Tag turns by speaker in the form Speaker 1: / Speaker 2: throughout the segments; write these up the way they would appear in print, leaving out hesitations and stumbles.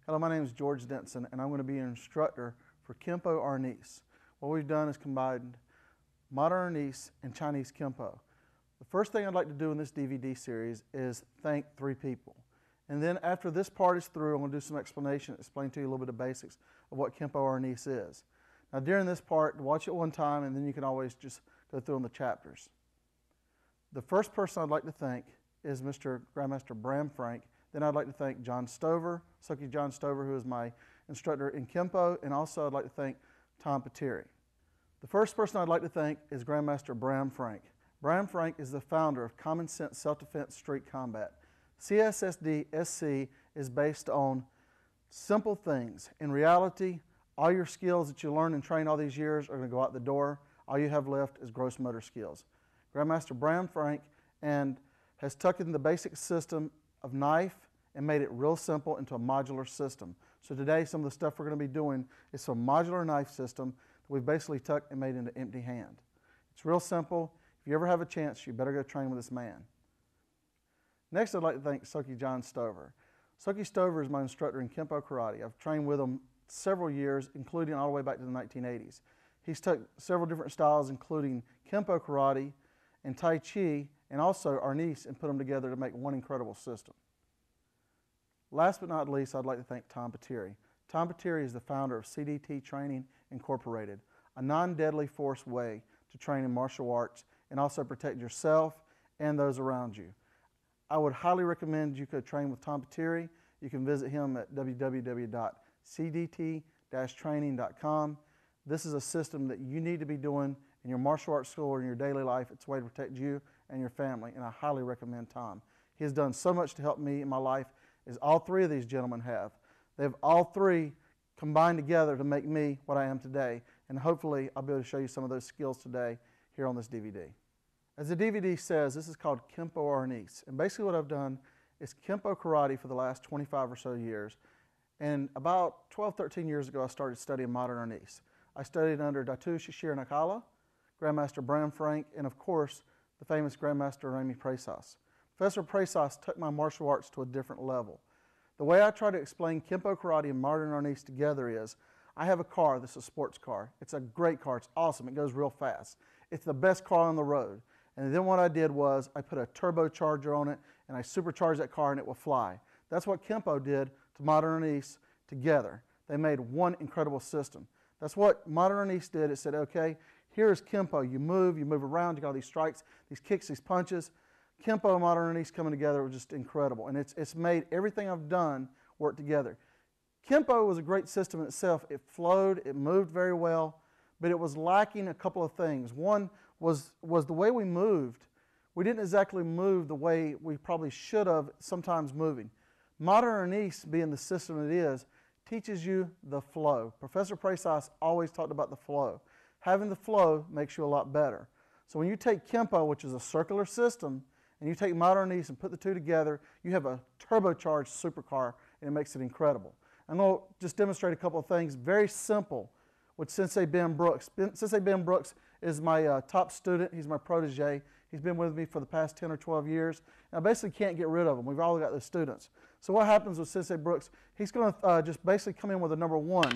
Speaker 1: Hello, my name is George Denson, and I'm going to be an instructor for Kempo Arnis. What we've done is combined modern Arnis and Chinese Kempo. The first thing I'd like to do in this DVD series is thank 3 people. And then after this part is through, I'm going to do some explanation, explain to you a little bit of basics of what Kempo Arnis is. Now during this part, watch it one time, and then you can always just go through on the chapters. The first person I'd like to thank is Mr. Grandmaster Bram Frank. Then I'd like to thank John Stover, Soki John Stover, who is my instructor in Kempo, and also I'd like to thank Tom Pateri. The first person I'd like to thank is Grandmaster Bram Frank. Bram Frank is the founder of Common Sense Self-Defense Street Combat. CSSD-SC is based on simple things. In reality, all your skills that you learn and train all these years are going to go out the door. All you have left is gross motor skills. Grandmaster Bram Frank has taken the basic system of knife and made it real simple into a modular system. So today, some of the stuff we're going to be doing is some modular knife system that we've basically took and made into empty hand. It's real simple. If you ever have a chance, you better go train with this man. Next, I'd like to thank Soki John Stover. Soki Stover is my instructor in Kempo Karate. I've trained with him several years, including all the way back to the 1980s. He's took several different styles, including Kempo Karate and Tai Chi, and also Arnis, and put them together to make one incredible system. Last but not least, I'd like to thank Tom Pateri. Tom Pateri is the founder of CDT Training Incorporated, a non-deadly force way to train in martial arts and also protect yourself and those around you. I would highly recommend you could train with Tom Pateri. You can visit him at www.cdt-training.com. This is a system that you need to be doing in your martial arts school or in your daily life. It's a way to protect you and your family, and I highly recommend Tom. He has done so much to help me in my life, as all 3 of these gentlemen have. They've all 3 combined together to make me what I am today, and hopefully I'll be able to show you some of those skills today here on this DVD. As the DVD says, this is called Kempo Arnis, and basically what I've done is Kempo Karate for the last 25 or so years, and about 12, 13 years ago I started studying modern Arnis. I studied under Datu Shishir Nakala, Grandmaster Bram Frank, and of course the famous Grandmaster Remy Presas. Professor Presas took my martial arts to a different level. The way I try to explain Kempo Karate and modern Arnis together is, I have a car that's a sports car. It's a great car. It's awesome. It goes real fast. It's the best car on the road. And then what I did was I put a turbocharger on it and I supercharged that car and it will fly. That's what Kempo did to modern Arnis together. They made one incredible system. That's what modern Arnis did. It said, okay, here's Kempo. You move around, you got all these strikes, these kicks, these punches. Kempo and modern Arnis coming together was just incredible, and it's made everything I've done work together. Kempo was a great system in itself. It flowed, it moved very well, but it was lacking a couple of things. One was the way we moved. We didn't exactly move the way we probably should have, sometimes moving. Modern Arnis, being the system it is, teaches you the flow. Professor Presas always talked about the flow. Having the flow makes you a lot better. So when you take Kempo, which is a circular system, and you take modern Arnis and put the 2 together, you have a turbocharged supercar, and it makes it incredible. I'm going to just demonstrate a couple of things, very simple, with Sensei Ben Brooks. Sensei Ben Brooks is my top student. He's my protege. He's been with me for the past 10 or 12 years. And I basically can't get rid of him. We've all got those students. So what happens with Sensei Brooks, he's going to just basically come in with a number 1.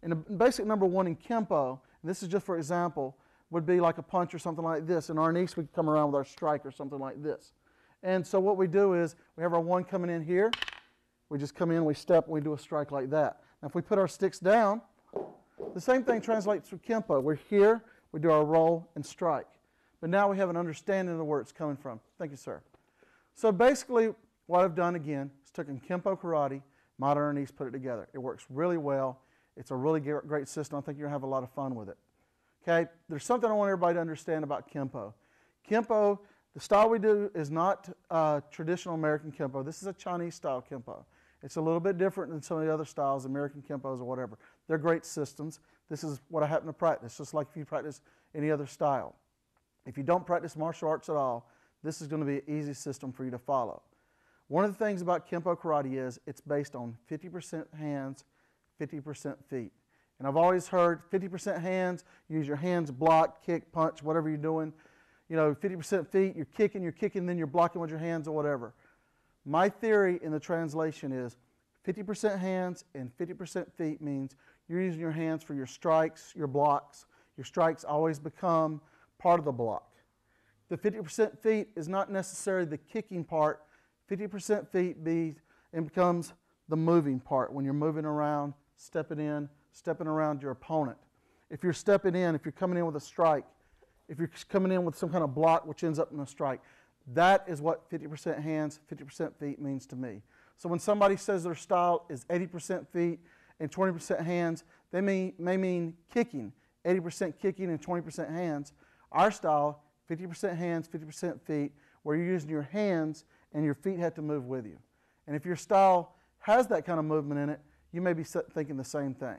Speaker 1: And the basic number 1 in Kempo, and this is just for example, would be like a punch or something like this. In Arnis, we come around with our strike or something like this. And so what we do is, we have our 1 coming in here. We just come in, we step, and we do a strike like that. Now if we put our sticks down, the same thing translates to Kempo. We're here, we do our roll and strike. But now we have an understanding of where it's coming from. Thank you, sir. So basically, what I've done again is taken Kempo Karate, modern Arnis, put it together. It works really well. It's a really great system. I think you're going to have a lot of fun with it. Okay, there's something I want everybody to understand about Kempo. Kempo, the style we do is not traditional American Kempo. This is a Chinese style Kempo. It's a little bit different than some of the other styles, American Kempos or whatever. They're great systems. This is what I happen to practice, just like if you practice any other style. If you don't practice martial arts at all, this is going to be an easy system for you to follow. One of the things about Kempo Karate is it's based on 50% hands, 50% feet. And I've always heard 50% hands, use your hands, block, kick, punch, whatever you're doing. You know, 50% feet, you're kicking, then you're blocking with your hands or whatever. My theory in the translation is 50% hands and 50% feet means you're using your hands for your strikes, your blocks. Your strikes always become part of the block. The 50% feet is not necessarily the kicking part. 50% feet becomes the moving part when you're moving around, stepping in, stepping around your opponent. If you're stepping in, if you're coming in with a strike, if you're coming in with some kind of block which ends up in a strike, that is what 50% hands, 50% feet means to me. So when somebody says their style is 80% feet and 20% hands, they may mean kicking, 80% kicking and 20% hands. Our style, 50% hands, 50% feet, where you're using your hands and your feet have to move with you. And if your style has that kind of movement in it, you may be thinking the same thing.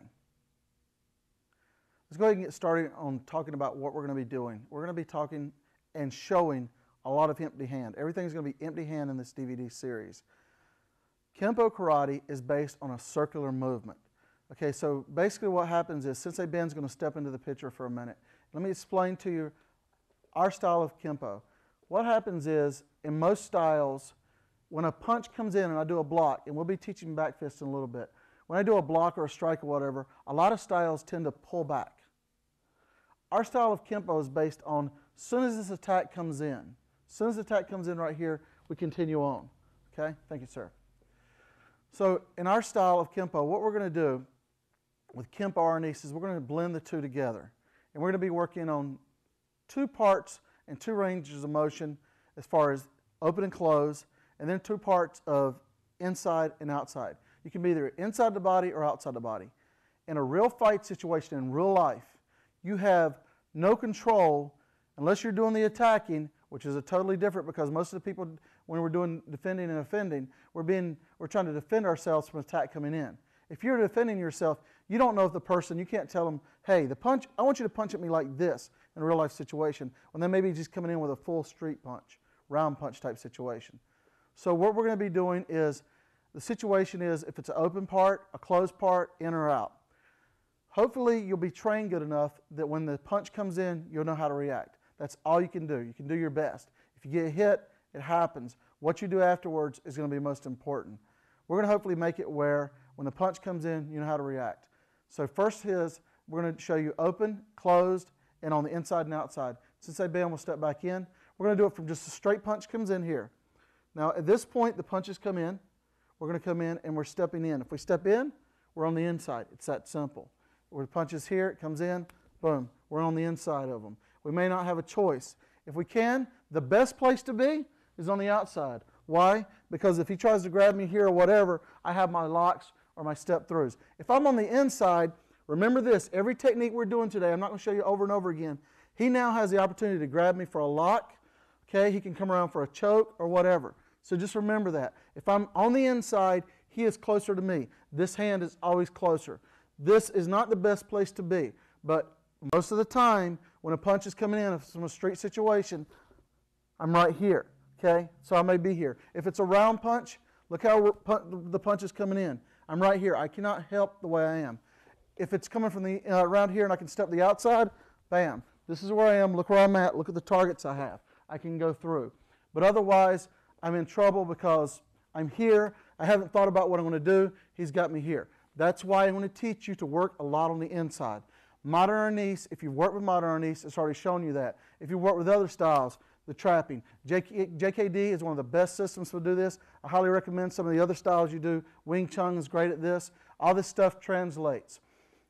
Speaker 1: Let's go ahead and get started on talking about what we're going to be doing. We're going to be talking and showing a lot of empty hand. Everything's going to be empty hand in this DVD series. Kempo Karate is based on a circular movement. Okay, so basically what happens is, Sensei Ben's going to step into the picture for a minute. Let me explain to you our style of Kempo. What happens is, in most styles, when a punch comes in and I do a block, and we'll be teaching back fist in a little bit, when I do a block or a strike or whatever, a lot of styles tend to pull back. Our style of Kempo is based on, as soon as this attack comes in, as soon as the attack comes in right here, we continue on. Okay? Thank you, sir. So in our style of Kempo, what we're going to do with Kempo Arnis is we're going to blend the two together. And we're going to be working on two parts and two ranges of motion as far as open and close, and then two parts of inside and outside. You can be either inside the body or outside the body. In a real fight situation in real life, you have no control unless you're doing the attacking, which is a totally different, because most of the people, when we're doing defending and offending, we're trying to defend ourselves from attack coming in. If you're defending yourself, you don't know if the person, you can't tell them, hey, the punch, I want you to punch at me like this in a real life situation, when they may be just coming in with a full street punch, round punch type situation. So what we're going to be doing is, the situation is if it's an open part, a closed part, in or out. Hopefully you'll be trained good enough that when the punch comes in, you'll know how to react. That's all you can do. You can do your best. If you get hit, it happens. What you do afterwards is going to be most important. We're going to hopefully make it where when the punch comes in, you know how to react. So first we're going to show you open, closed, and on the inside and outside. Sensei Ben will step back in. We're going to do it from just a straight punch comes in here. Now at this point, the punches come in. We're going to come in and we're stepping in. If we step in, we're on the inside. It's that simple. Where the punch is here, it comes in, boom, we're on the inside of them. We may not have a choice. If we can, the best place to be is on the outside. Why? Because if he tries to grab me here or whatever, I have my locks or my step throughs. If I'm on the inside, remember this, every technique we're doing today, I'm not going to show you over and over again, he now has the opportunity to grab me for a lock, okay? He can come around for a choke or whatever. So just remember that. If I'm on the inside, he is closer to me. This hand is always closer. This is not the best place to be, but most of the time, when a punch is coming in from a street situation, I'm right here, okay? So I may be here. If it's a round punch, look how the punch is coming in. I'm right here. I cannot help the way I am. If it's coming from the around here and I can step the outside, bam. This is where I am. Look where I'm at. Look at the targets I have. I can go through. But otherwise, I'm in trouble because I'm here. I haven't thought about what I'm going to do. He's got me here. That's why I'm going to teach you to work a lot on the inside. Modern Arnis, if you've worked with Modern Arnis, it's already shown you that. If you've worked with other styles, the trapping. JKD is one of the best systems to do this. I highly recommend some of the other styles you do. Wing Chun is great at this. All this stuff translates.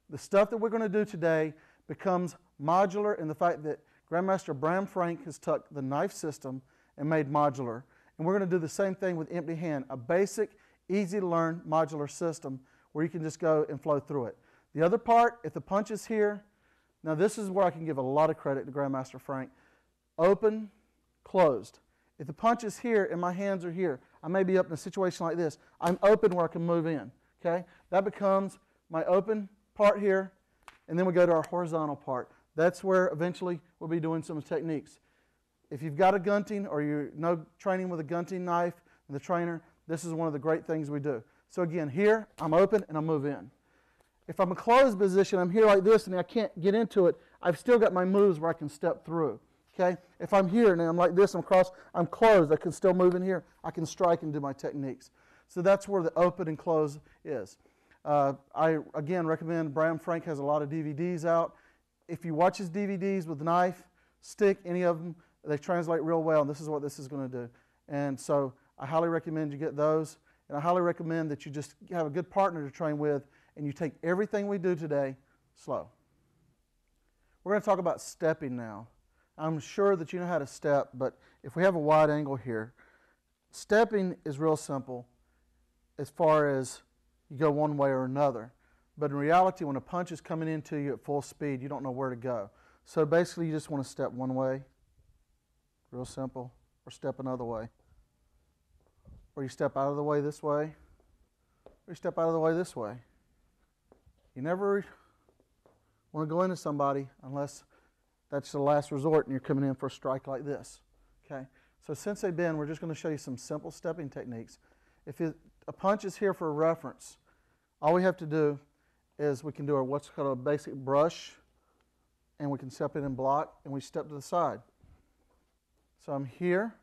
Speaker 1: The stuff that we're going to do today becomes modular in the fact that Grandmaster Bram Frank has took the knife system and made modular. And we're going to do the same thing with empty hand, a basic, easy to learn modular system where you can just go and flow through it. The other part, if the punch is here, now this is where I can give a lot of credit to Grandmaster Frank. Open, closed. If the punch is here and my hands are here, I may be up in a situation like this. I'm open where I can move in, okay? That becomes my open part here, and then we go to our horizontal part. That's where eventually we'll be doing some techniques. If you've got a gunting or you know training with a gunting knife and the trainer, this is one of the great things we do. So again, here, I'm open and I move in. If I'm in a closed position, I'm here like this and I can't get into it, I've still got my moves where I can step through. Okay? If I'm here and I'm like this, I'm closed, I can still move in here. I can strike and do my techniques. So that's where the open and close is. I, again, recommend Bram Frank has a lot of DVDs out. If you watch his DVDs with knife, stick, any of them, they translate real well, and this is what this is going to do. And so I highly recommend you get those, and I highly recommend that you just have a good partner to train with, and you take everything we do today slow. We're going to talk about stepping now. I'm sure that you know how to step, but if we have a wide angle here, stepping is real simple as far as you go one way or another. But in reality, when a punch is coming into you at full speed, you don't know where to go. So basically, you just want to step one way, real simple, or step another way. Or you step out of the way this way, or you step out of the way this way. You never want to go into somebody unless that's the last resort and you're coming in for a strike like this. Okay? So Sensei Ben, we're just going to show you some simple stepping techniques. If a punch is here for a reference, all we have to do is we can do what's called a basic brush, and we can step in and block, and we step to the side. So I'm here,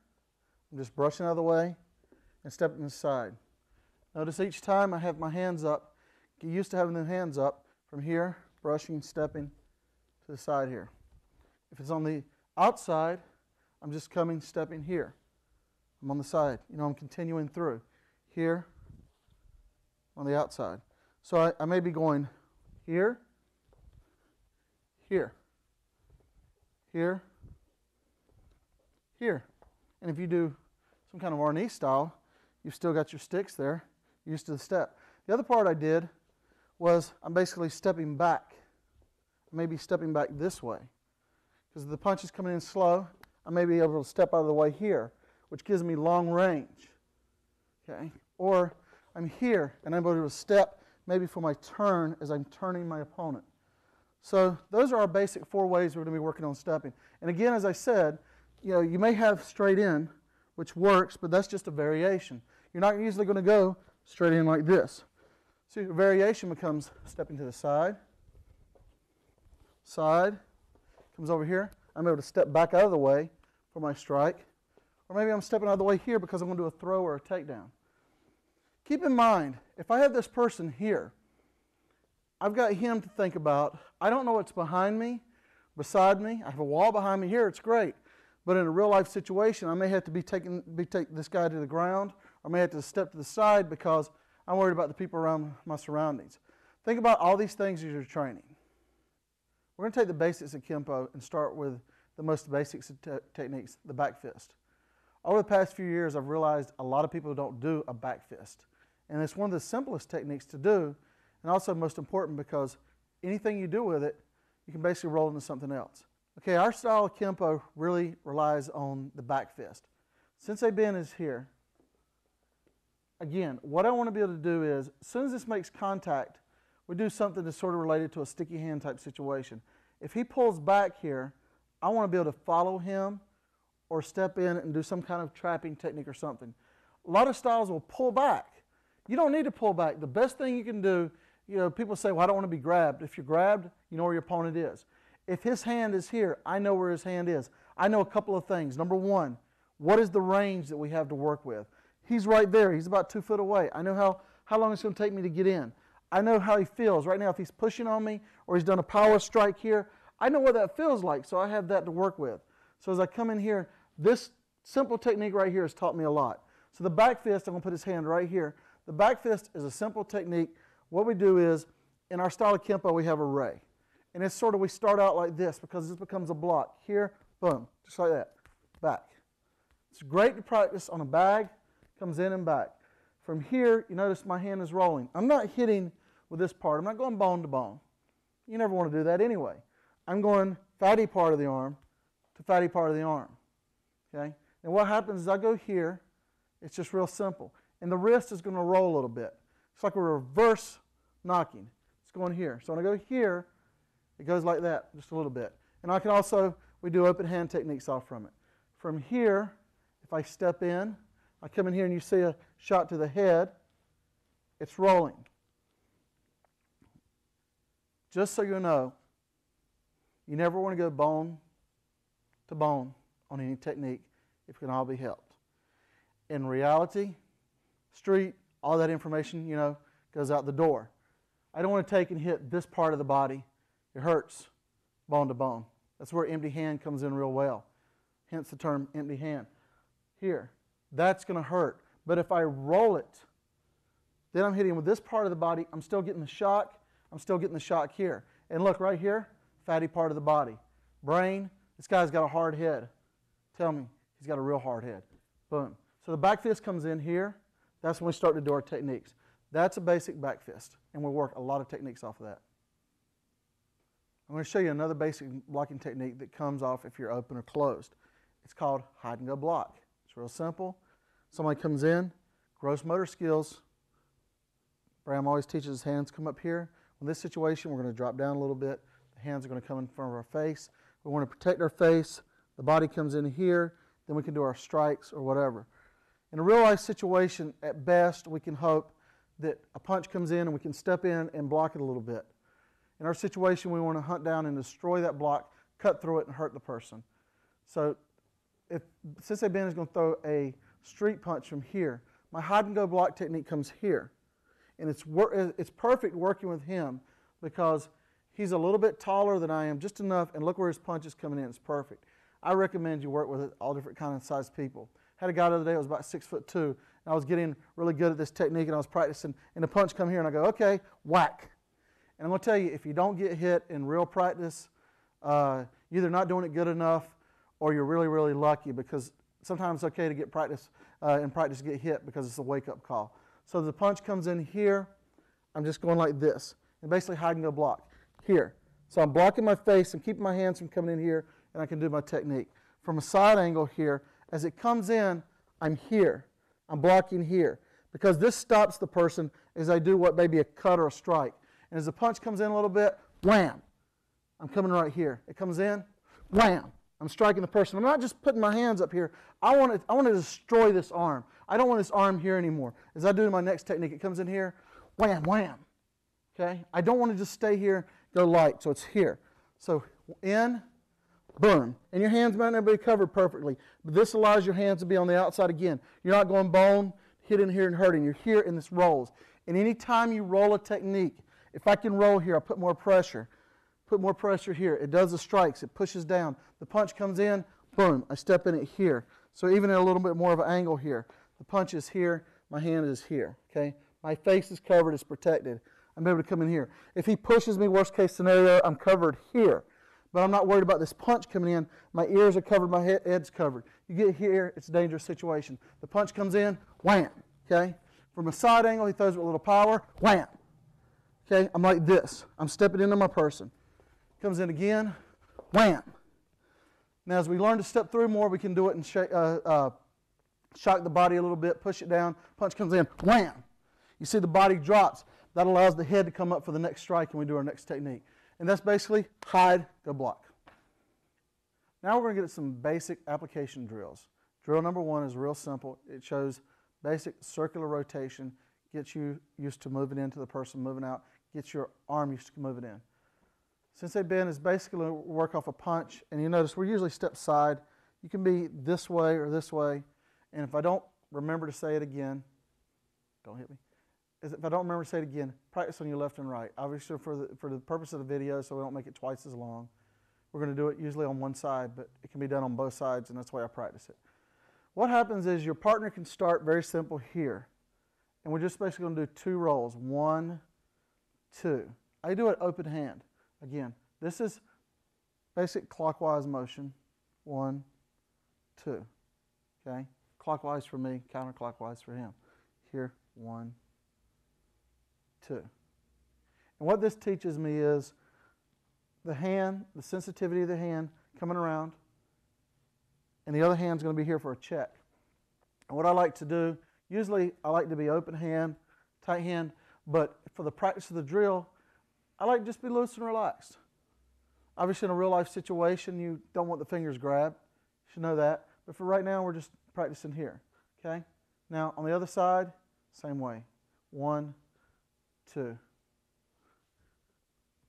Speaker 1: I'm just brushing out of the way and stepping to the side. Notice each time I have my hands up, get used to having the hands up from here, brushing, stepping to the side here. If it's on the outside, I'm just coming, stepping here. I'm on the side. You know, I'm continuing through. Here, on the outside. So I may be going here, here, here, here. And if you do some kind of Arnis style, you've still got your sticks there, used to the step. The other part I did was I'm basically stepping back. I may be stepping back this way. Because if the punch is coming in slow, I may be able to step out of the way here, which gives me long range. Okay? Or I'm here, and I'm able to step maybe for my turn as I'm turning my opponent. So those are our basic 4 ways we're going to be working on stepping. And again, as I said, you may have straight in, which works, but that's just a variation. You're not usually going to go straight in like this. So your variation becomes stepping to the side, comes over here. I'm able to step back out of the way for my strike. Or maybe I'm stepping out of the way here because I'm going to do a throw or a takedown. Keep in mind, if I have this person here, I've got him to think about. I don't know what's behind me, beside me. I have a wall behind me here. It's great. But in a real-life situation, I may have to take this guy to the ground, or may have to step to the side because I'm worried about the people around my surroundings. Think about all these things as you're training. We're going to take the basics of Kempo and start with the most basic techniques, the back fist. Over the past few years, I've realized a lot of people don't do a back fist. And it's one of the simplest techniques to do, and also most important because anything you do with it, you can basically roll into something else. Okay, our style of Kempo really relies on the back fist. Sensei Ben is here. Again, what I want to be able to do is, as soon as this makes contact, we do something that's sort of related to a sticky hand type situation. If he pulls back here, I want to be able to follow him or step in and do some kind of trapping technique or something. A lot of styles will pull back. You don't need to pull back. The best thing you can do, people say, well, I don't want to be grabbed. If you're grabbed, you know where your opponent is. If his hand is here, I know where his hand is. I know a couple of things. Number one, what is the range that we have to work with? He's right there. He's about 2 foot away. I know how long it's going to take me to get in. I know how he feels. Right now, if he's pushing on me or he's done a power strike here, I know what that feels like, so I have that to work with. So as I come in here, this simple technique right here has taught me a lot. So the back fist, I'm going to put his hand right here. The back fist is a simple technique. What we do is, in our style of Kempo, we have a ray. And it's sort of, we start out like this because this becomes a block. Here, boom, just like that, back. It's great to practice on a bag, comes in and back. From here, you notice my hand is rolling. I'm not hitting with this part. I'm not going bone to bone. You never want to do that anyway. I'm going fatty part of the arm to fatty part of the arm. Okay? And what happens is I go here, it's just real simple. And the wrist is going to roll a little bit. It's like a reverse knocking. It's going here. So when I go here, it goes like that, just a little bit. And I can also, we do open hand techniques off from it. From here, if I step in, I come in here and you see a shot to the head, it's rolling. Just so you know, you never want to go bone to bone on any technique if it can all be helped. In reality, street, all that information, goes out the door. I don't want to take and hit this part of the body. It hurts bone to bone. That's where empty hand comes in real well. Hence the term empty hand. Here, that's going to hurt. But if I roll it, then I'm hitting with this part of the body. I'm still getting the shock. I'm still getting the shock here. And look, right here, fatty part of the body. Brain, this guy's got a hard head. Tell me, he's got a real hard head. Boom. So the back fist comes in here. That's when we start to do our techniques. That's a basic back fist, and we'll work a lot of techniques off of that. I'm going to show you another basic blocking technique that comes off if you're open or closed. It's called hide and go block. It's real simple. Somebody comes in, gross motor skills. Bram always teaches his hands come up here. In this situation, we're going to drop down a little bit. The hands are going to come in front of our face. We want to protect our face. The body comes in here. Then we can do our strikes or whatever. In a real life situation, at best, we can hope that a punch comes in and we can step in and block it a little bit. In our situation, we want to hunt down and destroy that block, cut through it, and hurt the person. So if Sensei Ben is going to throw a street punch from here, my hide and go block technique comes here. And it's perfect working with him because he's a little bit taller than I am, just enough, and look where his punch is coming in. It's perfect. I recommend you work with all different kind of size people. Had a guy the other day who was about 6'2", and I was getting really good at this technique, and I was practicing, and the punch come here, and I go, okay, whack. And I'm going to tell you, if you don't get hit in real practice, you're either not doing it good enough, or you're really, really lucky, because sometimes it's okay to get practice in practice to get hit because it's a wake-up call. So the punch comes in here. I'm just going like this, and basically hide and go block here. So I'm blocking my face and keeping my hands from coming in here, and I can do my technique. From a side angle here, as it comes in, I'm here. I'm blocking here because this stops the person as I do what may be a cut or a strike. And as the punch comes in a little bit, wham, I'm coming right here. It comes in, wham, I'm striking the person. I'm not just putting my hands up here. I want to destroy this arm. I don't want this arm here anymore. As I do my next technique, it comes in here, wham, wham. Okay? I don't want to just stay here, go light, so it's here. So in, boom. And your hands might not be covered perfectly, but this allows your hands to be on the outside again. You're not going bone, hitting here and hurting. You're here and this rolls. And any time you roll a technique, if I can roll here, I put more pressure. Put more pressure here. It does the strikes. It pushes down. The punch comes in, boom. I step in it here. So even at a little bit more of an angle here. The punch is here. My hand is here. Okay? My face is covered. It's protected. I'm able to come in here. If he pushes me, worst case scenario, I'm covered here. But I'm not worried about this punch coming in. My ears are covered. My head's covered. You get here, it's a dangerous situation. The punch comes in, wham. Okay? From a side angle, he throws it with a little power, wham. Okay? I'm like this. I'm stepping into my person. Comes in again, wham. Now, as we learn to step through more, we can do it and shock the body a little bit, push it down. Punch comes in, wham. You see the body drops. That allows the head to come up for the next strike, and we do our next technique. And that's basically hide, go block. Now we're going to get at some basic application drills. Drill number 1 is real simple. It shows basic circular rotation, gets you used to moving into the person, moving out, gets your arm used to moving in. Sensei Ben is basically going to work off a punch, and you notice we're usually step side. You can be this way or this way, and if I don't remember to say it again, don't hit me. If I don't remember to say it again, practice on your left and right. Obviously for the purpose of the video, so we don't make it twice as long, we're going to do it usually on one side, but it can be done on both sides, and that's why I practice it. What happens is your partner can start very simple here, and we're just basically going to do 2 rolls, 1, 2. I do it open hand. Again, this is basic clockwise motion, 1, 2. Okay? Clockwise for me, counterclockwise for him. Here, 1, 2. And what this teaches me is the hand, the sensitivity of the hand coming around, and the other hand's going to be here for a check. And what I like to do, usually I like to be open hand, tight hand, but for the practice of the drill, I like to just be loose and relaxed. Obviously in a real life situation, you don't want the fingers grabbed. You should know that. But for right now, we're just practicing here. Okay? Now, on the other side, same way. 1, 2.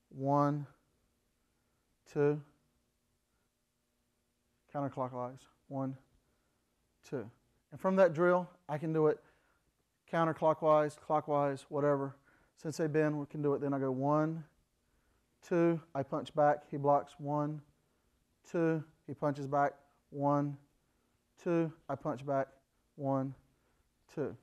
Speaker 1: 1, 2. Counterclockwise. 1, 2. And from that drill, I can do it counterclockwise, clockwise, whatever. Sensei Ben, we can do it. Then I go 1, 2, I punch back, he blocks 1, 2, he punches back, 1, 2, I punch back, 1, 2.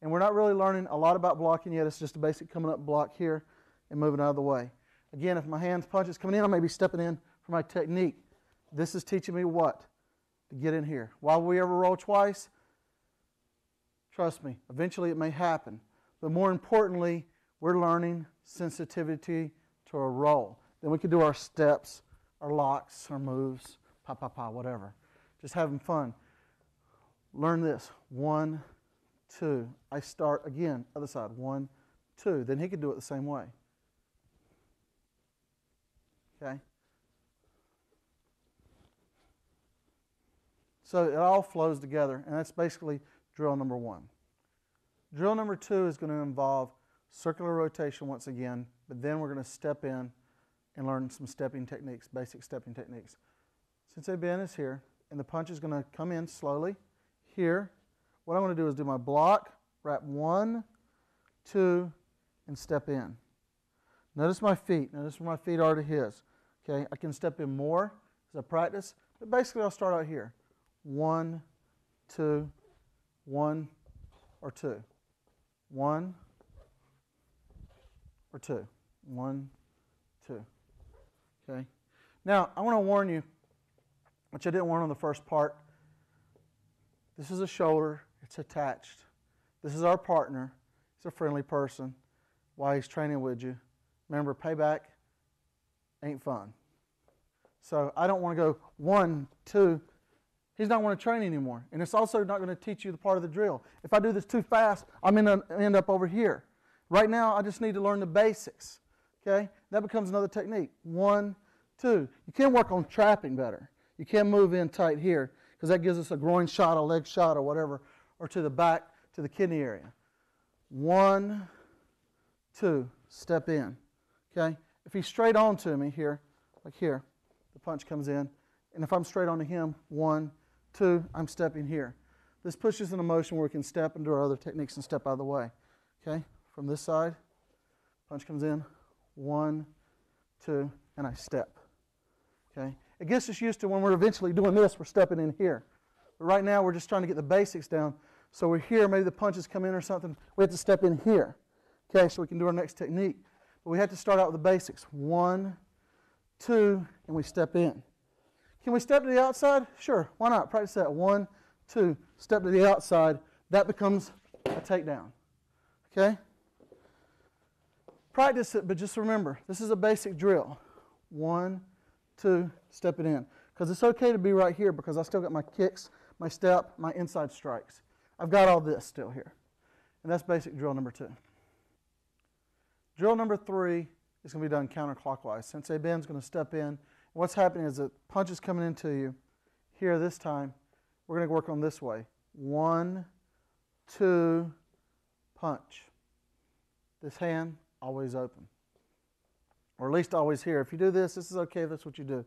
Speaker 1: And we're not really learning a lot about blocking yet. It's just a basic coming up block here and moving out of the way. Again, if my hand's punch is coming in, I may be stepping in for my technique. This is teaching me what? To get in here. Why will we ever roll twice? Trust me, eventually it may happen. But more importantly, we're learning sensitivity to a roll. Then we can do our steps, our locks, our moves, whatever. Just having fun. Learn this. 1, 2. I start again, other side. 1, 2. Then he can do it the same way. Okay? So it all flows together, and that's basically drill number 1. Drill number 2 is going to involve circular rotation once again, but then we're going to step in and learn some stepping techniques, basic stepping techniques. Sensei Ben is here, and the punch is going to come in slowly here. What I'm going to do is do my block, wrap 1, 2, and step in. Notice my feet. Notice where my feet are to his. Okay, I can step in more as I practice, but basically I'll start out here. 1, 2, 1 or 2. 1 or 2. 1, 2. Okay. Now, I want to warn you, which I didn't warn on the first part. This is a shoulder. It's attached. This is our partner. He's a friendly person while he's training with you. Remember, payback ain't fun. So I don't want to go 1, 2. He's not want to train anymore. And it's also not going to teach you the part of the drill. If I do this too fast, I'm going to end up over here. Right now, I just need to learn the basics. Okay? That becomes another technique. 1, 2. You can work on trapping better. You can move in tight here because that gives us a groin shot, a leg shot, or whatever, or to the back, to the kidney area. 1, 2. Step in. Okay? If he's straight on to me here, like here, the punch comes in. And if I'm straight on to him, 1, 2, I'm stepping here. This pushes in a motion where we can step and do our other techniques and step out of the way. Okay? From this side, punch comes in, 1, 2, and I step. Okay? It gets us used to when we're eventually doing this, we're stepping in here. But right now, we're just trying to get the basics down. So we're here, maybe the punches come in or something. We have to step in here. Okay? So we can do our next technique. But we have to start out with the basics. 1, 2, and we step in. Can we step to the outside? Sure. Why not? Practice that. 1, 2, step to the outside. That becomes a takedown. Okay? Practice it, but just remember, this is a basic drill. 1, 2, step it in. Because it's okay to be right here because I still got my kicks, my step, my inside strikes. I've got all this still here. And that's basic drill number 2. Drill number 3 is going to be done counterclockwise. Sensei Ben's going to step in. What's happening is the punch is coming into you. Here this time, we're going to work on this way. 1, 2, punch. This hand, always open. Or at least always here. If you do this, this is okay if that's what you do.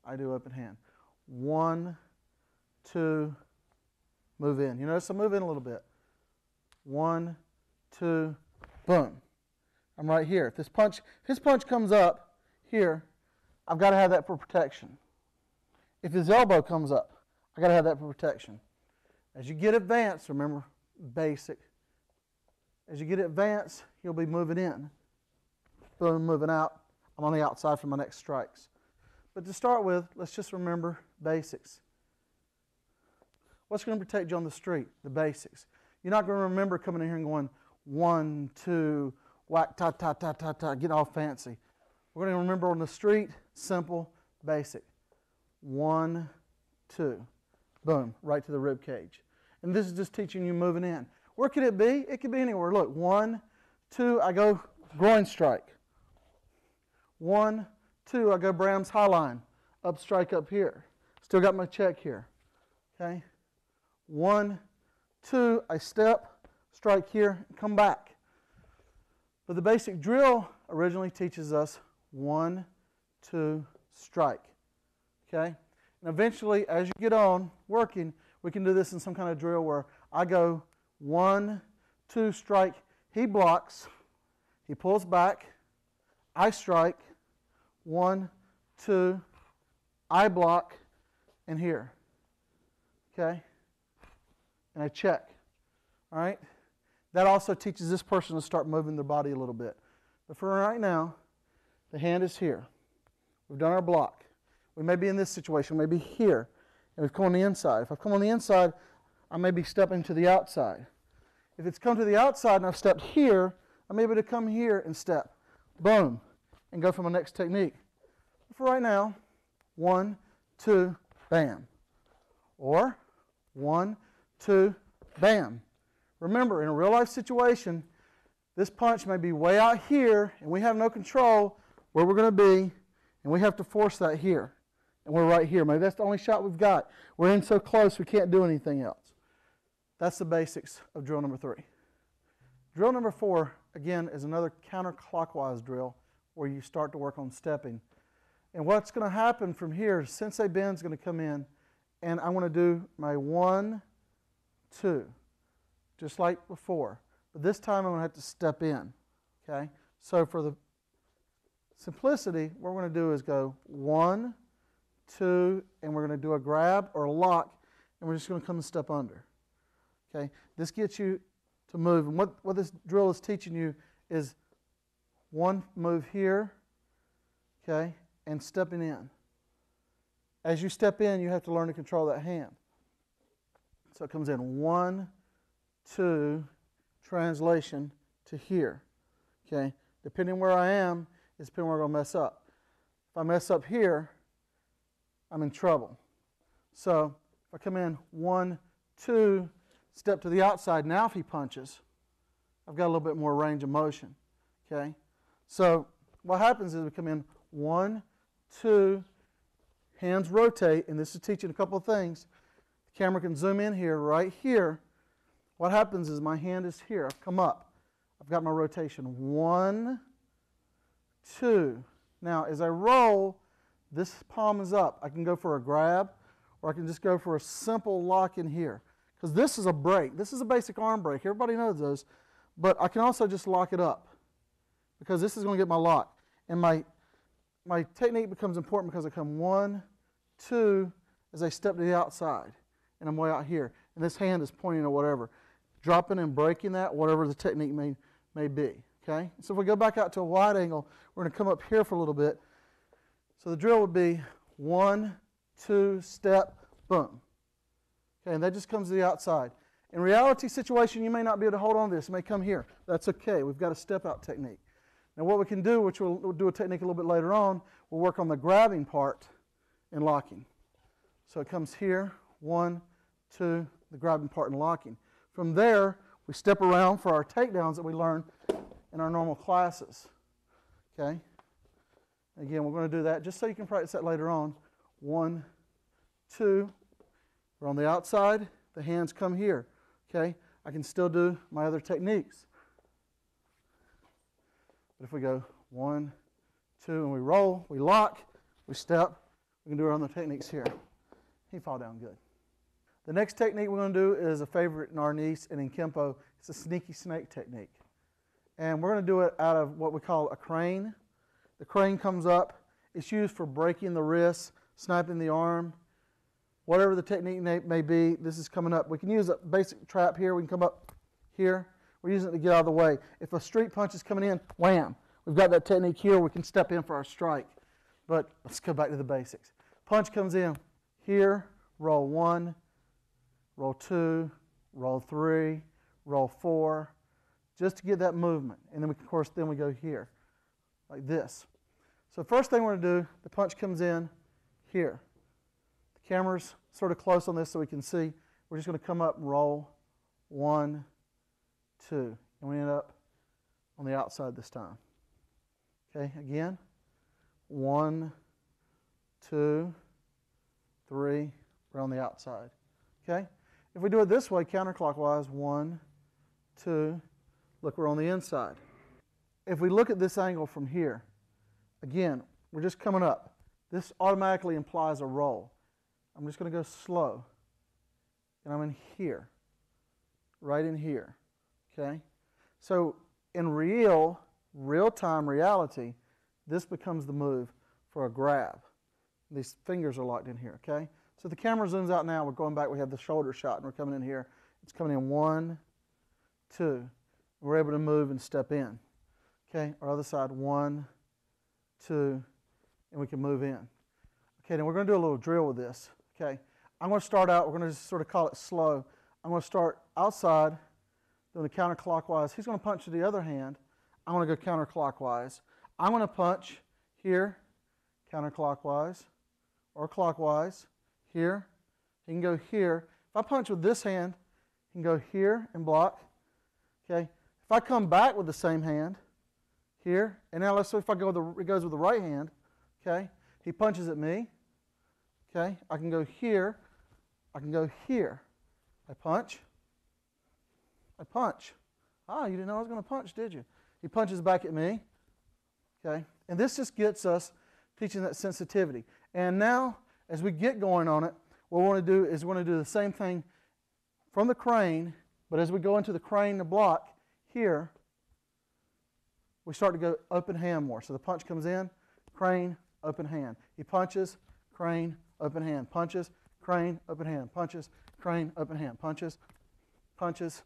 Speaker 1: I do open hand. 1, 2, move in. You notice I move in a little bit. 1, 2, boom. I'm right here. If his punch comes up here, I've got to have that for protection. If his elbow comes up, I've got to have that for protection. As you get advanced, remember, basic. As you get advanced, you'll be moving in. Boom, moving out. I'm on the outside for my next strikes. But to start with, let's just remember basics. What's going to protect you on the street? The basics. You're not going to remember coming in here and going 1, 2, whack, ta, ta, ta, ta, ta, get all fancy. We're going to remember on the street, simple, basic. 1, 2, boom, right to the rib cage. And this is just teaching you moving in. Where could it be? It could be anywhere. Look, 1, 2, I go groin strike. 1, 2, I go Bram's high line, up strike up here. Still got my check here. Okay? 1, 2, I step, strike here, and come back. But the basic drill originally teaches us 1, 2, strike. Okay? And eventually, as you get on working, we can do this in some kind of drill where I go 1, 2, strike. He blocks. He pulls back. I strike. 1, 2, I block, and here. Okay? And I check. All right? That also teaches this person to start moving their body a little bit. But for right now, the hand is here. We've done our block. We may be in this situation, we may be here, and we've come on the inside. If I've come on the inside, I may be stepping to the outside. If it's come to the outside and I've stepped here, I'm able to come here and step. Boom. And go for my next technique. For right now, 1, 2, bam. Or 1, 2, bam. Remember, in a real life situation, this punch may be way out here, and we have no control where we're going to be, and we have to force that here. And we're right here. Maybe that's the only shot we've got. We're in so close we can't do anything else. That's the basics of drill number 3. Drill number 4, again, is another counterclockwise drill where you start to work on stepping. And what's going to happen from here, Sensei Ben's going to come in, and I want to do my 1, 2, just like before. But this time I'm going to have to step in. Okay? So for the simplicity, what we're going to do is go 1, 2, and we're going to do a grab or a lock, and we're just going to come and step under. Okay? This gets you to move. And what this drill is teaching you is 1 move here, okay, and stepping in. As you step in, you have to learn to control that hand. So it comes in 1, 2, translation to here. Okay? Depending where I am, is depending where I'm going to mess up. If I mess up here, I'm in trouble. So if I come in 1, 2, step to the outside, now if he punches, I've got a little bit more range of motion. Okay? So what happens is we come in 1, 2, hands rotate, and this is teaching a couple of things. The camera can zoom in here, right here. What happens is my hand is here. I've come up. I've got my rotation. 1, 2. Now, as I roll, this palm is up. I can go for a grab, or I can just go for a simple lock in here. Because this is a break. This is a basic arm break. Everybody knows those. But I can also just lock it up, because this is going to get my lock. And my technique becomes important because I come 1, 2, as I step to the outside. And I'm way out here. And this hand is pointing to whatever. Dropping and breaking that, whatever the technique may be. Okay? So if we go back out to a wide angle, we're going to come up here for a little bit. So the drill would be 1, 2, step, boom. Okay, and that just comes to the outside. In reality situation, you may not be able to hold on to this. It may come here. That's okay. We've got a step-out technique. Now what we can do, which we'll do a technique a little bit later on, we'll work on the grabbing part and locking. So it comes here, 1, 2, the grabbing part and locking. From there, we step around for our takedowns that we learn in our normal classes. Okay? Again, we're going to do that just so you can practice that later on. 1, 2, we're on the outside, the hands come here. Okay? I can still do my other techniques. But if we go 1, 2, and we roll, we lock, we step, we can do our other techniques here. He fall down good. The next technique we're going to do is a favorite in our niece and in Kempo. It's a sneaky snake technique. And we're going to do it out of what we call a crane. The crane comes up. It's used for breaking the wrist, sniping the arm, whatever the technique may be. This is coming up. We can use a basic trap here. We can come up here. We're using it to get out of the way. If a street punch is coming in, wham. We've got that technique here. We can step in for our strike. But let's go back to the basics. Punch comes in here, roll 1, roll 2, roll 3, roll 4, just to get that movement. And then, of course, then we go here, like this. So first thing we're going to do, the punch comes in here. The camera's sort of close on this so we can see. We're just going to come up and roll 1, 2. And we end up on the outside this time. Okay, again. 1, 2, 3. We're on the outside. Okay? If we do it this way, counterclockwise, 1, 2, look, we're on the inside. If we look at this angle from here, again, we're just coming up. This automatically implies a roll. I'm just going to go slow. And I'm in here, right in here. Okay? So in real-time reality, this becomes the move for a grab. These fingers are locked in here, okay? So the camera zooms out now. We're going back. We have the shoulder shot, and we're coming in here. It's coming in 1, 2. We're able to move and step in. Okay, our other side, 1, 2, and we can move in. Okay, then we're going to do a little drill with this. Okay, I'm going to start out. We're going to just sort of call it slow. I'm going to start outside, doing the counterclockwise. He's going to punch to the other hand. I'm going to go counterclockwise. I'm going to punch here, counterclockwise, or clockwise, here. He can go here. If I punch with this hand, he can go here and block. Okay. If I come back with the same hand, here, and now let's see if I go it goes with the right hand. Okay. He punches at me. Okay. I can go here. I can go here. I punch. I punch. Ah, you didn't know I was going to punch, did you? He punches back at me. Okay. And this just gets us teaching that sensitivity. And now, as we get going on it, what we want to do is we want to do the same thing from the crane, but as we go into the crane to block here, we start to go open hand more. So the punch comes in, crane, open hand. He punches, crane, open hand. Punches, crane, open hand. Punches, crane, open hand. Punches, punches,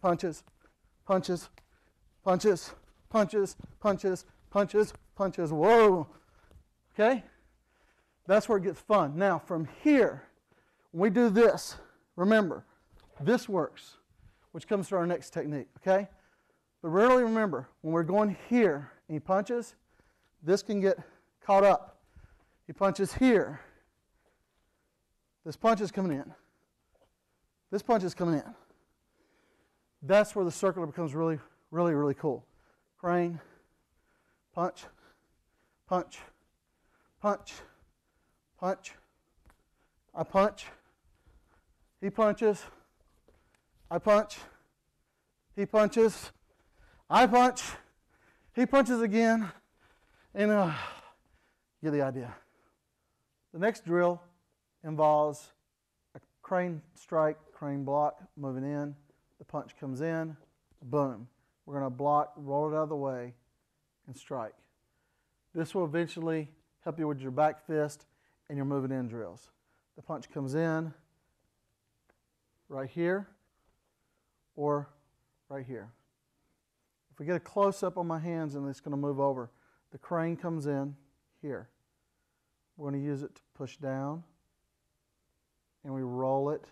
Speaker 1: punches, punches, punches, punches, punches, punches, punches. Whoa! Okay? That's where it gets fun. Now, from here, when we do this, remember, this works, which comes to our next technique, okay? But really remember, when we're going here and he punches, this can get caught up. He punches here. This punch is coming in. This punch is coming in. That's where the circular becomes really, really, really cool. Crane, punch, punch, punch, punch. I punch. He punches. I punch. He punches. I punch. He punches again. And you get the idea. The next drill involves a crane strike, crane block, moving in. The punch comes in. Boom. We're going to block, roll it out of the way, and strike. This will eventually help you with your back fist and your moving in drills. The punch comes in right here or right here. If we get a close-up on my hands and it's going to move over, the crane comes in here. We're going to use it to push down, and we roll it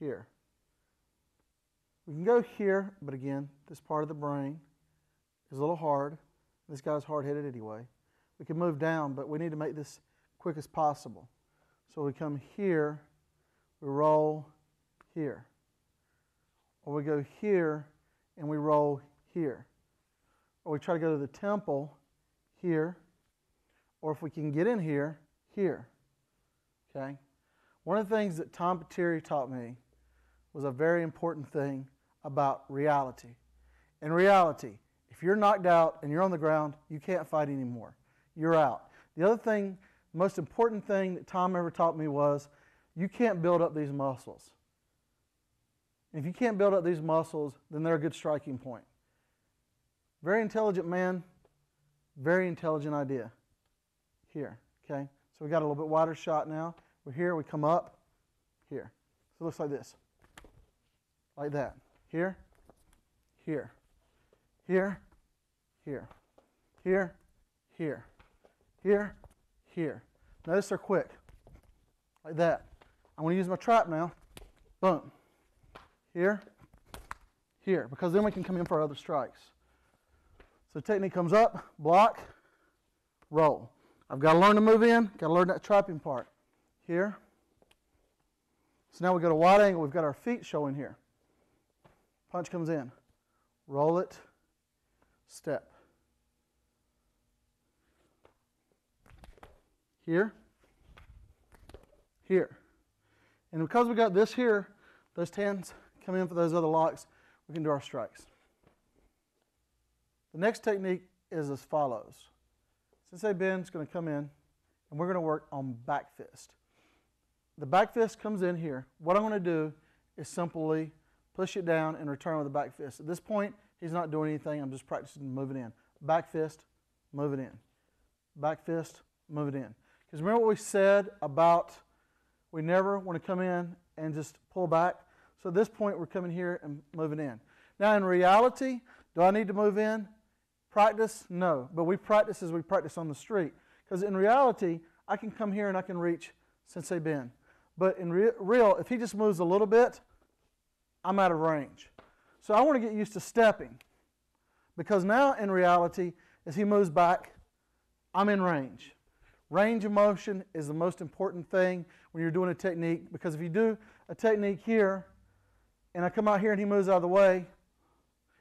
Speaker 1: here. We can go here, but again, this part of the brain is a little hard. This guy's hard-headed anyway. We can move down, but we need to make this quick as possible. So we come here, we roll here. Or we go here and we roll here. Or we try to go to the temple here. Or if we can get in here, here. Okay? One of the things that Tom Pateri taught me was a very important thing about reality. In reality, if you're knocked out and you're on the ground, you can't fight anymore. You're out. The other thing, most important thing that Tom ever taught me was you can't build up these muscles. If you can't build up these muscles, then they're a good striking point. Very intelligent man, very intelligent idea. Here, okay? So we got a little bit wider shot now. We're here, we come up, here. So it looks like this. Like that. Here, here, here, here, here, here, here, here. Notice they're quick. Like that. I'm going to use my trap now. Boom. Here, here, because then we can come in for our other strikes. So the technique comes up, block, roll. I've got to learn to move in, got to learn that trapping part. Here. So now we go to wide angle, we've got our feet showing here. Punch comes in. Roll it, step. Here, here. And because we got this here, those hands come in for those other locks, we can do our strikes. The next technique is as follows. Sensei Ben's going to come in, and we're going to work on back fist. The back fist comes in here. What I'm going to do is simply push it down, and return with a back fist. At this point, he's not doing anything. I'm just practicing moving in. Back fist, move it in. Back fist, move it in. Because remember what we said about we never want to come in and just pull back? So at this point, we're coming here and moving in. Now, in reality, do I need to move in? Practice? No. But we practice as we practice on the street. Because in reality, I can come here and I can reach Sensei Ben. But in real, if he just moves a little bit, I'm out of range. So I want to get used to stepping. Because now, in reality, as he moves back, I'm in range. Range of motion is the most important thing when you're doing a technique, because if you do a technique here, and I come out here and he moves out of the way,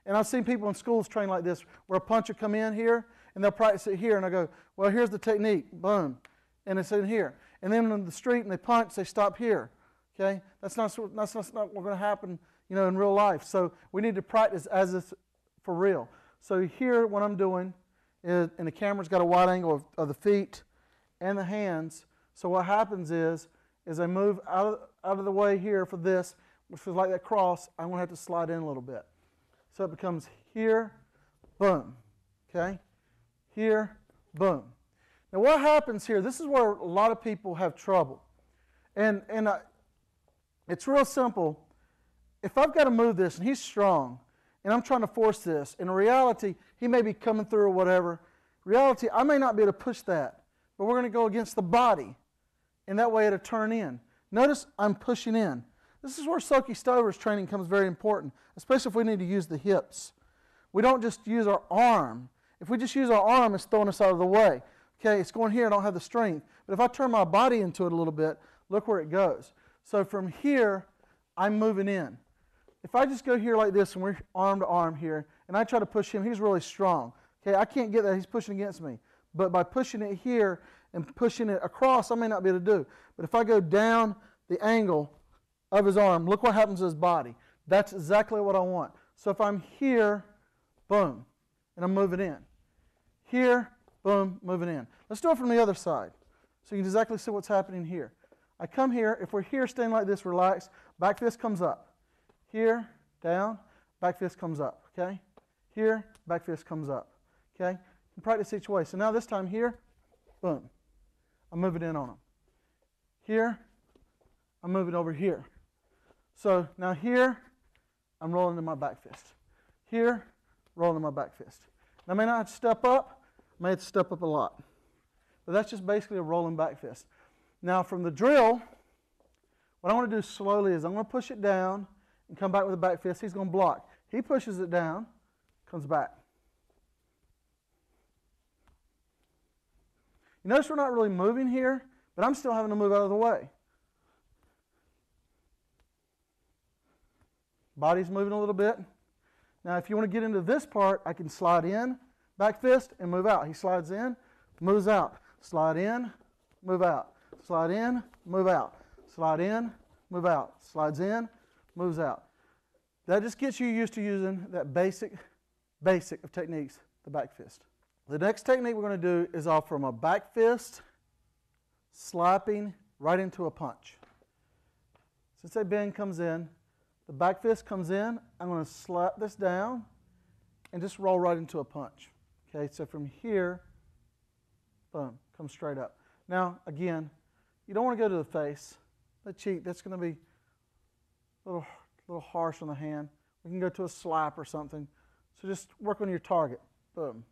Speaker 1: and I've seen people in schools train like this, where a punch will come in here, and they'll practice it here, and I go, well, here's the technique, boom, and it's in here. And then on the street, and they punch, they stop here, okay? That's not what's going to happen, in real life. So we need to practice as if for real. So here, what I'm doing is, and the camera's got a wide angle of the feet and the hands. So what happens is I move out of the way here for this, which is like that cross. I'm going to have to slide in a little bit. So it becomes here, boom, okay? Here, boom. Now what happens here, this is where a lot of people have trouble. And it's real simple. If I've got to move this, and he's strong, and I'm trying to force this, in reality, he may be coming through or whatever. Reality, I may not be able to push that, but we're going to go against the body, and that way it'll turn in. Notice I'm pushing in. This is where Soki Stover's training comes very important, especially if we need to use the hips. We don't just use our arm. If we just use our arm, it's throwing us out of the way. Okay, it's going here, I don't have the strength. But if I turn my body into it a little bit, look where it goes. So from here, I'm moving in. If I just go here like this, and we're arm to arm here, and I try to push him, he's really strong. Okay, I can't get that, he's pushing against me. But by pushing it here and pushing it across, I may not be able to do. But if I go down the angle of his arm, look what happens to his body. That's exactly what I want. So if I'm here, boom, and I'm moving in. Here, boom, moving in. Let's do it from the other side, so you can exactly see what's happening here. I come here, if we're here standing like this, relaxed, back fist comes up. Here, down, back fist comes up, okay? Here, back fist comes up, okay? You can practice each way. So now this time here, boom, I'm moving in on him. Here, I'm moving over here. So now here, I'm rolling in my back fist. Here, rolling in my back fist. Now, I may not have to step up, I may have to step up a lot. But that's just basically a rolling back fist. Now from the drill, what I want to do slowly is I'm going to push it down and come back with a back fist. He's going to block. He pushes it down, comes back. You notice we're not really moving here, but I'm still having to move out of the way. Body's moving a little bit. Now if you want to get into this part, I can slide in, back fist, and move out. He slides in, moves out. Slide in, move out. Slide in, move out. Slide in, move out. Slides in, moves out. That just gets you used to using that basic of techniques, the back fist. The next technique we're going to do is off from a back fist, slapping right into a punch. Sensei Ben comes in, the back fist comes in, I'm going to slap this down and just roll right into a punch. Okay, so from here, boom, come straight up. Now, again, you don't want to go to the face, the cheek. That's going to be a little harsh on the hand. We can go to a slap or something. So just work on your target. Boom.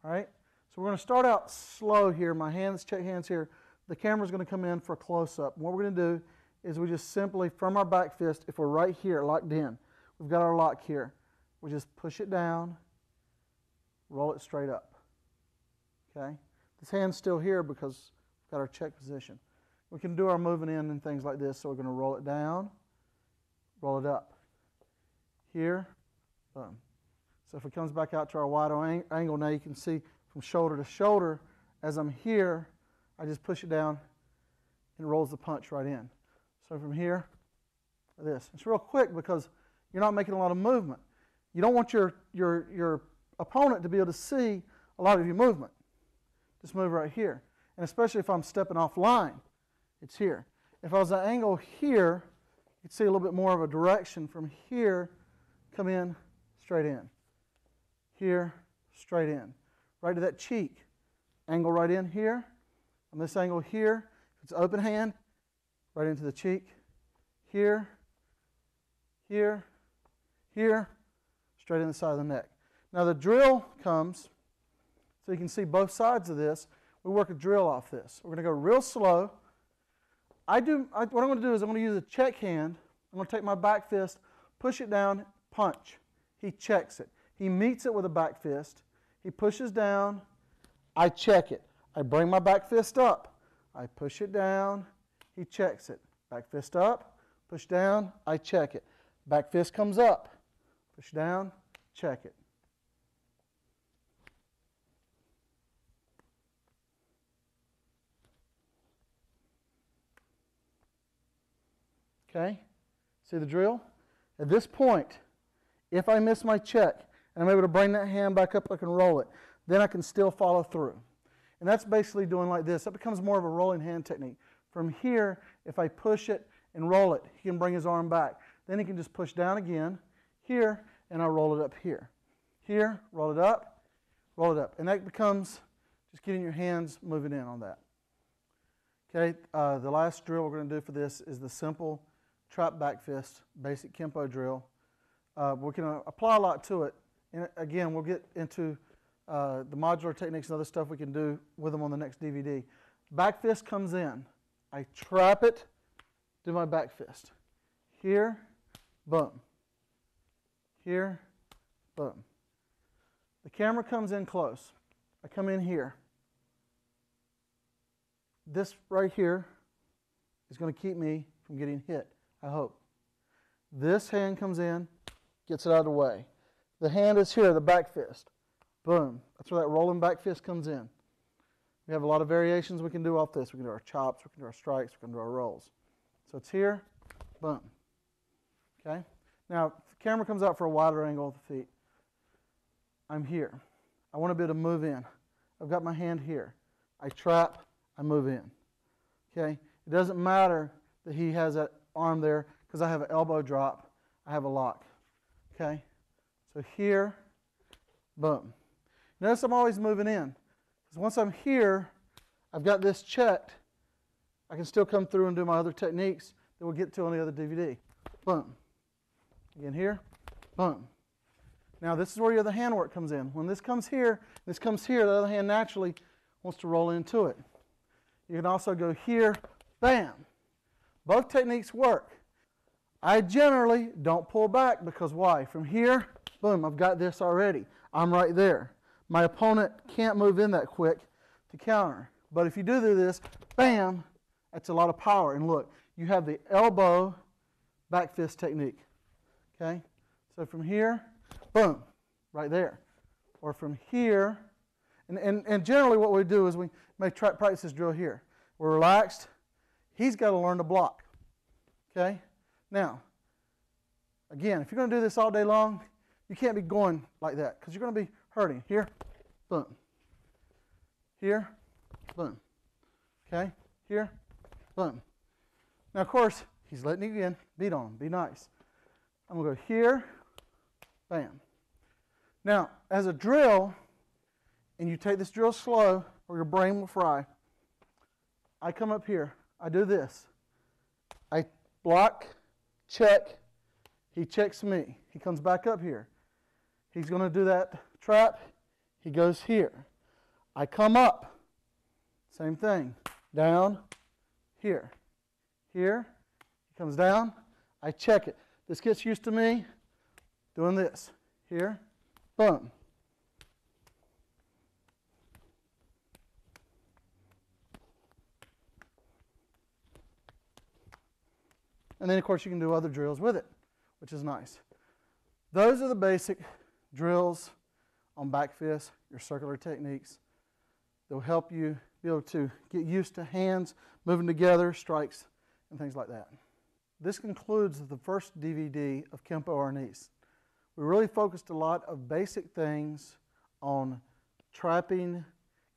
Speaker 1: All right? So we're going to start out slow here. My hands, check hands here. The camera's going to come in for a close-up. What we're going to do is we just simply, from our back fist, if we're right here, locked in, we've got our lock here. We just push it down, roll it straight up. Okay? This hand's still here because we've got our check position. We can do our moving in and things like this, so we're going to roll it down, roll it up. Here, boom. So if it comes back out to our wide angle, now you can see from shoulder to shoulder, as I'm here, I just push it down and it rolls the punch right in. So from here, this. It's real quick because you're not making a lot of movement. You don't want your opponent to be able to see a lot of your movement. Just move right here. And especially if I'm stepping off line, it's here. If I was at an angle here, You can see a little bit more of a direction from here, come in, straight in. Here, straight in. Right to that cheek. Angle right in here. On this angle here, if it's open hand, right into the cheek. Here, here, here, straight in the side of the neck. Now the drill comes, so you can see both sides of this. We work a drill off this. We're going to go real slow. What I'm going to do is I'm going to use a check hand. I'm going to take my back fist, push it down, punch. He checks it. He meets it with a back fist. He pushes down. I check it. I bring my back fist up. I push it down. He checks it. Back fist up, push down, I check it. Back fist comes up, push down, check it. Okay, see the drill? At this point, if I miss my check and I'm able to bring that hand back up, I can roll it, then I can still follow through. And that's basically doing like this. That becomes more of a rolling hand technique. From here, if I push it and roll it, he can bring his arm back. Then he can just push down again, here, and I'll roll it up here. Here, roll it up, and that becomes just getting your hands moving in on that. Okay, the last drill we're going to do for this is the simple trap back fist, basic Kempo drill. We can apply a lot to it. And again, we'll get into the modular techniques and other stuff we can do with them on the next DVD. Back fist comes in. I trap it, do my back fist. Here, boom. Here, boom. The camera comes in close. I come in here. This right here is going to keep me from getting hit, I hope. This hand comes in, gets it out of the way. The hand is here, the back fist. Boom. That's where that rolling back fist comes in. We have a lot of variations we can do off this. We can do our chops, we can do our strikes, we can do our rolls. So it's here, boom. Okay? Now, if the camera comes out for a wider angle of the feet, I'm here. I want to be able to move in. I've got my hand here. I trap, I move in. Okay? It doesn't matter that he has that arm there because I have an elbow drop, I have a lock. Okay? So here, boom. Notice I'm always moving in. Because once I'm here, I've got this checked. I can still come through and do my other techniques that we'll get to on the other DVD. Boom. Again here, boom. Now this is where your other hand work comes in. When this comes here, the other hand naturally wants to roll into it. You can also go here, bam. Both techniques work. I generally don't pull back because why? From here, boom, I've got this already. I'm right there. My opponent can't move in that quick to counter. But if you do this, bam, that's a lot of power. And look, you have the elbow back fist technique. Okay? So from here, boom, right there. Or from here, and generally what we do is we may try to practice this drill here. We're relaxed. He's got to learn to block. Okay? Now, again, if you're going to do this all day long, you can't be going like that because you're going to be hurting. Here, boom. Here, boom. Okay? Here, boom. Now, of course, he's letting you in. Beat on him. Be nice. I'm going to go here, bam. Now, as a drill, and you take this drill slow or your brain will fry, I come up here. I do this. I block, check. He checks me. He comes back up here. He's going to do that trap. He goes here. I come up. Same thing. Down, here. Here. He comes down. I check it. This gets used to me doing this. Here. Boom. And then, of course, you can do other drills with it, which is nice. Those are the basic drills on back fist, your circular techniques. They'll help you be able to get used to hands moving together, strikes, and things like that. This concludes the first DVD of Kempo Arnis. We really focused a lot of basic things on trapping,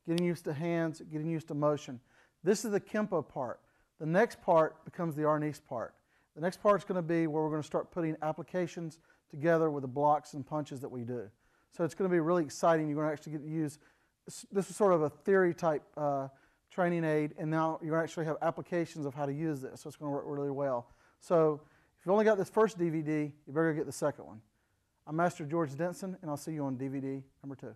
Speaker 1: getting used to hands, getting used to motion. This is the Kempo part. The next part becomes the Arnis part. The next part is going to be where we're going to start putting applications together with the blocks and punches that we do. So it's going to be really exciting. You're going to actually get to use, this is sort of a theory type training aid, and now you're going to actually have applications of how to use this. So it's going to work really well. So if you've only got this first DVD, you better get the second one. I'm Master George Denson, and I'll see you on DVD number 2.